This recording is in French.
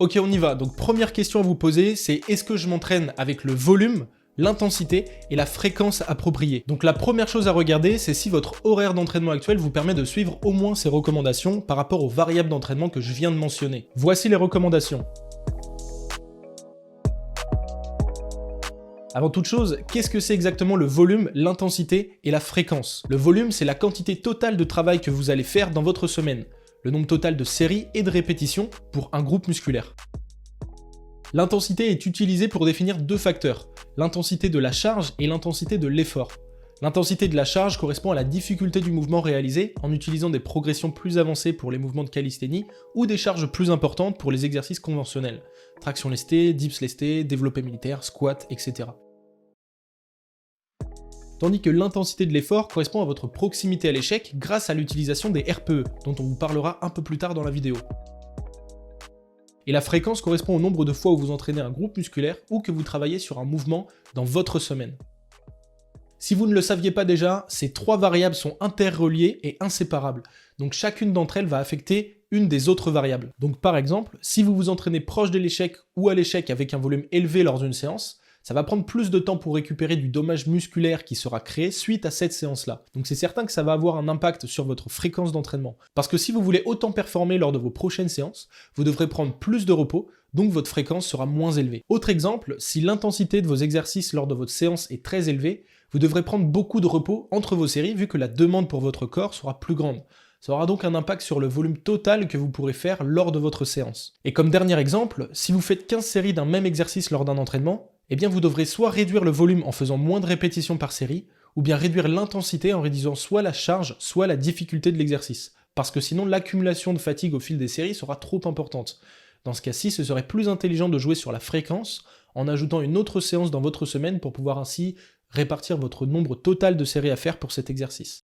Ok, on y va. Donc première question à vous poser, c'est est-ce que je m'entraîne avec le volume, l'intensité et la fréquence appropriée? Donc la première chose à regarder, c'est si votre horaire d'entraînement actuel vous permet de suivre au moins ces recommandations par rapport aux variables d'entraînement que je viens de mentionner. Voici les recommandations. Avant toute chose, qu'est-ce que c'est exactement le volume, l'intensité et la fréquence? Le volume, c'est la quantité totale de travail que vous allez faire dans votre semaine, le nombre total de séries et de répétitions pour un groupe musculaire. L'intensité est utilisée pour définir deux facteurs, l'intensité de la charge et l'intensité de l'effort. L'intensité de la charge correspond à la difficulté du mouvement réalisé en utilisant des progressions plus avancées pour les mouvements de calisthénie ou des charges plus importantes pour les exercices conventionnels, traction lestée, dips lesté, développé militaire, squat, etc. Tandis que l'intensité de l'effort correspond à votre proximité à l'échec grâce à l'utilisation des RPE, dont on vous parlera un peu plus tard dans la vidéo. Et la fréquence correspond au nombre de fois où vous entraînez un groupe musculaire ou que vous travaillez sur un mouvement dans votre semaine. Si vous ne le saviez pas déjà, ces trois variables sont interreliées et inséparables, donc chacune d'entre elles va affecter une des autres variables. Donc par exemple, si vous vous entraînez proche de l'échec ou à l'échec avec un volume élevé lors d'une séance, ça va prendre plus de temps pour récupérer du dommage musculaire qui sera créé suite à cette séance-là. Donc c'est certain que ça va avoir un impact sur votre fréquence d'entraînement. Parce que si vous voulez autant performer lors de vos prochaines séances, vous devrez prendre plus de repos, donc votre fréquence sera moins élevée. Autre exemple, si l'intensité de vos exercices lors de votre séance est très élevée, vous devrez prendre beaucoup de repos entre vos séries vu que la demande pour votre corps sera plus grande. Ça aura donc un impact sur le volume total que vous pourrez faire lors de votre séance. Et comme dernier exemple, si vous faites 15 séries d'un même exercice lors d'un entraînement, eh bien vous devrez soit réduire le volume en faisant moins de répétitions par série, ou bien réduire l'intensité en réduisant soit la charge, soit la difficulté de l'exercice. Parce que sinon l'accumulation de fatigue au fil des séries sera trop importante. Dans ce cas-ci, ce serait plus intelligent de jouer sur la fréquence en ajoutant une autre séance dans votre semaine pour pouvoir ainsi répartir votre nombre total de séries à faire pour cet exercice.